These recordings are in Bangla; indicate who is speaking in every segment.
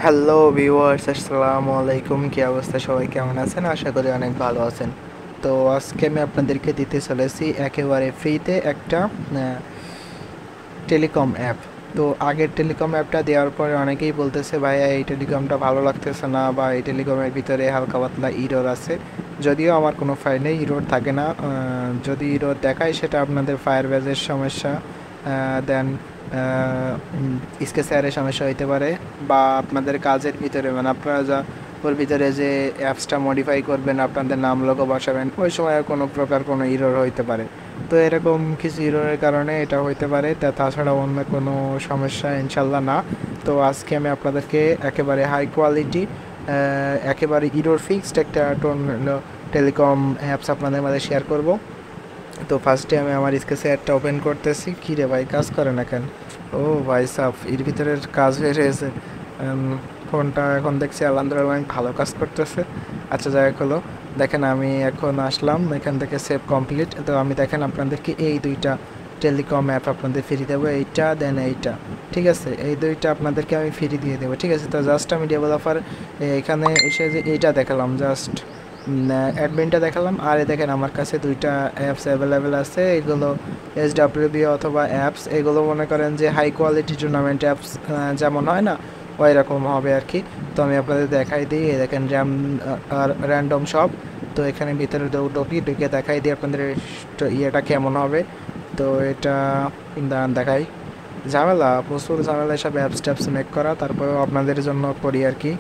Speaker 1: হ্যালো ভিউয়ার্স, আসসালামু আলাইকুম। কি অবস্থা, সবাই কেমন আছেন? আশা করি অনেক ভালো আছেন। তো আজকে আমি আপনাদেরকে দিতে চলেছি একেবারে ফ্রিতে একটা টেলিকম অ্যাপ। তো আগের টেলিকম অ্যাপটা দেওয়ার পরে অনেকেই বলতেছে ভাইয়া এই টেলিকমটা ভালো লাগতেছে না, বা এই টেলিকমের ভিতরে হালকা পাতলা ইরর আছে। যদিও আমার কোনো ফাইলে ইরর থাকে না, যদি ইরর দেখায় সেটা আপনাদের ফায়ারবেজের সমস্যা, দেন স্কেচারের সমস্যা হইতে পারে, বা আপনাদের কাজের ভিতরে মানে আপনারা যা ওর ভিতরে যে অ্যাপসটা মডিফাই করবেন, আপনাদের নাম লোগো বসাবেন, ওই সময় কোনো প্রকার কোনো ইরর হইতে পারে। তো এরকম কিছু ইররের কারণে এটা হইতে পারে, তাছাড়া অন্য কোনো সমস্যা ইনশাল্লাহ না। তো আজকে আমি আপনাদেরকে একেবারে হাই কোয়ালিটি, একেবারে ইরর ফিক্সড একটা টেলিকম অ্যাপস আপনাদের মাঝে শেয়ার করব। তো ফার্স্টে আমি আমার স্কেচটা ওপেন করতেছি। কী রে ভাই, কাজ করে না কেন? ও ভাই সাফ, এর ভিতরের কাজ হয়ে রয়েছে। ফোনটা এখন দেখছি আলহামদুলিল্লাহ অনেক ভালো কাজ করতেছে। আচ্ছা, যাই হোক হলো, দেখেন আমি এখন আসলাম এখান থেকে সেভ কমপ্লিট। তো আমি দেখেন আপনাদেরকে এই দুইটা টেলিকম অ্যাপ আপনাদের ফ্রি দেবো, এইটা দেন এইটা। ঠিক আছে, এই দুইটা আপনাদেরকে আমি ফ্রি দিয়ে দেবো। ঠিক আছে, তো জাস্ট আমি ডেভেলপার এখানে এসে যে এইটা দেখালাম, জাস্ট অ্যাডমিনটা দেখালাম। আর দেখেন আমার কাছে দুইটা অ্যাপস অ্যাভেলেবেল আছে। এগুলো SWB অথবা অ্যাপস, এগুলো মনে করেন যে হাই কোয়ালিটি টুর্নামেন্ট অ্যাপস যেমন হয় না, ওই রকম হবে আর কি। তো আমি আপনাদের দেখাই দিই, দেখেন র্যান্ডম শপ। তো এখানে ভিতরে ঢুকে দেখাই দিই আপনাদের ইয়েটা কেমন হবে। তো এটা দেখাই, ঝামেলা, প্রচুর ঝামেলা এসব অ্যাপস ট্যাপস মেক করা, তারপরেও আপনাদের জন্য করি আর কি।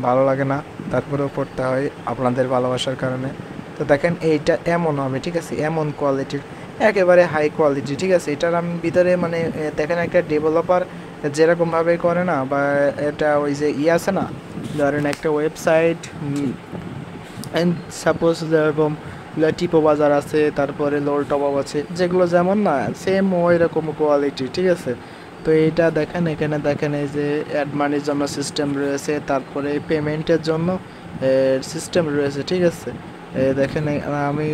Speaker 1: ভালো লাগে না, তারপরেও পড়তে হয় আপনাদের ভালোবাসার কারণে। তো দেখেন এইটা এমন হবে, ঠিক আছে, এমন কোয়ালিটির, একেবারে হাই কোয়ালিটি। ঠিক আছে, এটার আমি ভিতরে মানে দেখেন একটা ডেভেলপার যেরকমভাবে করে না, বা এটা ওই যে আছে না, ধরেন একটা ওয়েবসাইট অ্যান্ড সাপোজ যেরকম টিপো বাজার আছে, তারপরে লোল টপ আপ আছে, যেগুলো যেমন না সেম ওই রকম কোয়ালিটি। ঠিক আছে, তো এইটা দেখেন, এখানে দেখেন এই যে অ্যাড মানির জন্য সিস্টেম রয়েছে, তারপরে পেমেন্টের জন্য সিস্টেম রয়েছে। ঠিক আছে, দেখেন আমি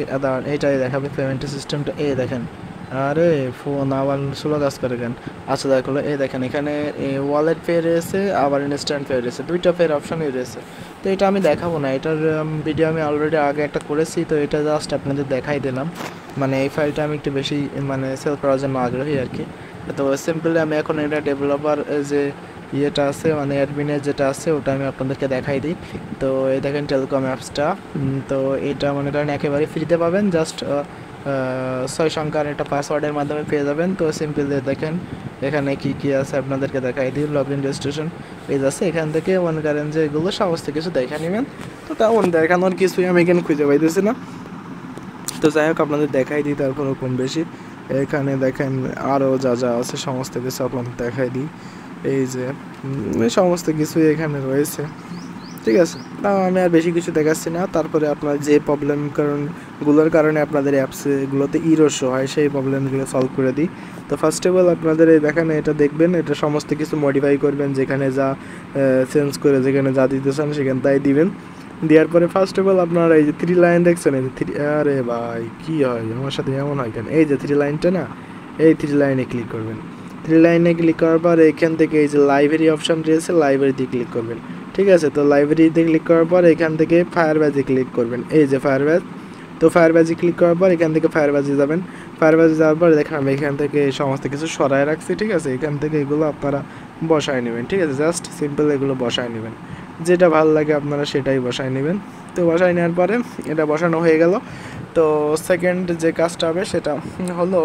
Speaker 1: এইটাই দেখাবে পেমেন্টের সিস্টেমটা, দেখেন। আরে ফোন আবার স্লো কাজ করে কেন? আচ্ছা দেখো, এই দেখেন এখানে ওয়ালেট পে রয়েছে, আবার ইনস্ট্যান্ট পে রয়েছে, দুইটা পের অপশনই রয়েছে। তো এটা আমি দেখাবো না, এটার ভিডিও আমি অলরেডি আগে একটা করেছি, তো এটা জাস্ট আপনাদের দেখাই দিলাম। মানে এই ফাইলটা আমি একটু বেশি মানে সেল করার জন্য আগ্রহী আর কি। তো সিম্পলি আমি এখন এটা ডেভেলপার যে ইয়েটা আছে, মানে অ্যাডমিনের যেটা আছে, ওটা আমি আপনাদেরকে দেখাই দিই। তো এই দেখেন টেলিকম অ্যাপসটা। তো এটা মনে করেন একেবারে ফ্রিতে পাবেন, জাস্ট 6 সংখ্যার একটা পাসওয়ার্ডের মাধ্যমে পেয়ে যাবেন। তো সিম্পলি দেখেন এখানে কি কি আছে আপনাদেরকে দেখাই দিই। লগ ইন রেজিস্ট্রেশন পেজ আছে, এখান থেকে মনে করেন যে এগুলো সমস্ত কিছু দেখে নেবেন। তো তেমন দেখানোর কিছুই আমি এখানে খুঁজে পাইতেছি না। তো যাই হোক, আপনাদের দেখাই দিই তারপরও কম বেশি। এখানে দেখেন আরও যা যা আছে সমস্ত কিছু আপনাদের দেখাই দিই। এই যে সমস্ত কিছুই এখানে রয়েছে। ঠিক আছে, তাও আমি আর বেশি কিছু দেখাচ্ছি না। তারপরে আপনার যে প্রবলেমগুলোর কারণে আপনাদের অ্যাপসগুলোতে ইরর শো হয়, সেই প্রবলেমগুলো সলভ করে দিই। তো ফার্স্ট অফ অল আপনাদের এই দেখেন এটা দেখবেন, এটা সমস্ত কিছু মডিফাই করবেন, যেখানে যা চেঞ্জ করে যেখানে যা দিতে চান সেখানে তাই দিবেন। দেওয়ার পরে ফার্স্ট অফ অল আপনারা এই যে 3 লাইন দেখছেন, এই যে আরে ভাই কী হয় আমার সাথে এমন হয় কেন? এই যে 3 লাইনটা না, এই 3 লাইনে ক্লিক করবেন। 3 লাইনে ক্লিক করার পর এখান থেকে এই যে লাইব্রেরি অপশান রয়েছে, লাইব্রেরিতে ক্লিক করবেন। ঠিক আছে, তো লাইব্রেরিতে ক্লিক করার পর এখান থেকে ফায়ারবেজে ক্লিক করবেন, এই যে ফায়ারবেজ। তো ফায়ারবেজে ক্লিক করার পর এখান থেকে ফায়ারবেজে যাবেন। ফায়ারবেজে যাওয়ার পর দেখেন আমি এখান থেকে সমস্ত কিছু সরায় রাখছি। ঠিক আছে, এখান থেকে এগুলো আপনারা বসায় নেবেন। ঠিক আছে, জাস্ট সিম্পল এগুলো বসায় নেবেন, যেটা ভালো লাগে আপনারা সেটাই বসায় নেবেন। তো বসায় নেওয়ার পরে এটা বসানো হয়ে গেল। তো সেকেন্ড যে কাজটা হবে সেটা হলো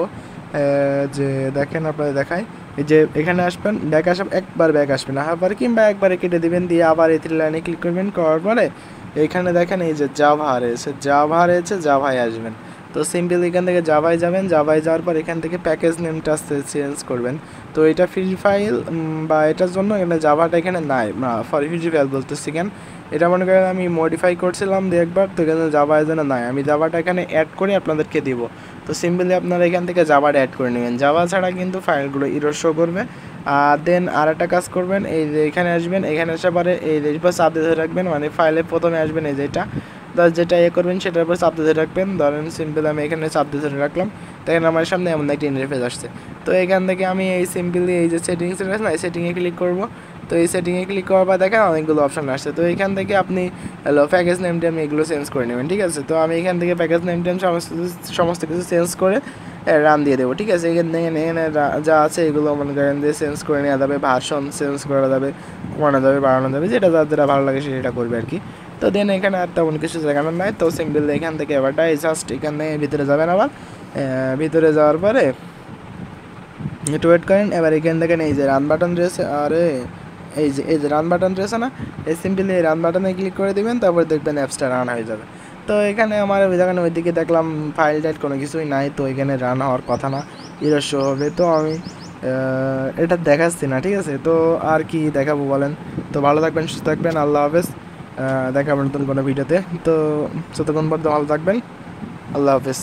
Speaker 1: যে দেখেন আপনাদের দেখায়, এই যে এখানে আসবেন, ব্যাক আসবেন, একবার ব্যাক আসবেন, আবার কিংবা একবারে কেটে দিবেন, দিয়ে আবার এই 3 লাইনে ক্লিক করবেন। করার পরে এখানে দেখেন এই যে জাভা রয়েছে, জাভায় আসবেন। তো সিম্পল এখান থেকে জাভায় যাবেন, জাভায় যাওয়ার পর এখান থেকে প্যাকেজ নেমটা চেঞ্জ করবেন। তো এটা ফ্রি ফাইল, বা এটার জন্য এখানে জাভাটা এখানে নাই, ফ্রি ফাইল বলতেছি কেন, এটা মনে করেন আমি মডিফাই করছিলাম দিয়ে একবার, তো এখানে জাভা যেন নাই, আমি জাভাটা এখানে অ্যাড করে আপনাদেরকে দিব। তো সিম্পলি আপনারা এখান থেকে জাভাটা অ্যাড করে নেবেন, জাভা ছাড়া কিন্তু ফাইলগুলো ইরর শো করবে। আর দেন আর একটা কাজ করবেন, এই যে এখানে আসবেন, এখানে এসে পরে এই যে চাপ দিয়ে ধরে রাখবেন, মানে ফাইলে প্রথমে আসবেন এই যেটা, যেটা করবেন সেটার উপর চাপ দিয়ে ধরে রাখবেন। ধরেন সিম্পল আমি এখানে চাপ দিয়ে ধরে রাখলাম, দেখেন আমার সামনে এমন একটা ইন্টারফেস আসছে। তো এখান থেকে আমি এই সিম্পলি এই যে সেটিংস রয়েছে না, এই সেটিংয়ে ক্লিক করব। তো এই সেটিংয়ে ক্লিক করার পর দেখেন অনেকগুলো অপশন আসছে। তো এখান থেকে আপনি প্যাকেজ নেম টেম এগুলো চেঞ্জ করে নেবেন, ঠিক আছে। তো আমি এখান থেকে প্যাকেজ নেম টেম সমস্ত কিছু চেঞ্জ করে রান দিয়ে দেবো, ঠিক আছে। এখানে এখানে যা আছে এগুলো মনে করেন যে চেঞ্জ করে নেওয়া যাবে, ভার্সন চেঞ্জ করা যাবে, কমানো যাবে, বাড়ানো যাবে, যেটা যার যেটা ভালো লাগে সেটা করবে আর কি। তো দেন এখানে আর তেমন কিছু দেখানোর নাই। তো সিম্পল এখান থেকে এবারটাই জাস্ট এখানে ভিতরে যাবেন। আবার ভিতরে যাওয়ার পরে একটু ওয়েট করেন। এবার এখান থেকে এই যে রান বাটন রয়েছে, আরে এই যে রান বাটন রয়েছে না, এই সিম্পলি এই রান বাটনে ক্লিক করে দেবেন, তারপর দেখবেন অ্যাপসটা রান হয়ে যাবে। তো এখানে আমার যেখানে ওইদিকে দেখলাম ফাইল টাইল কোনো কিছুই নাই, তো এখানে রান হওয়ার কথা না, এরর শো হবে। তো আমি এটা দেখাচ্ছি না, ঠিক আছে। তো আর কি দেখাবো বলেন। তো ভালো থাকবেন, সুস্থ থাকবেন, আল্লাহ হাফেজ। দেখাবেন নতুন কোনো ভিডিওতে। তো যতক্ষণ পর্যন্ত ভালো থাকবেন, আল্লাহ হাফেজ।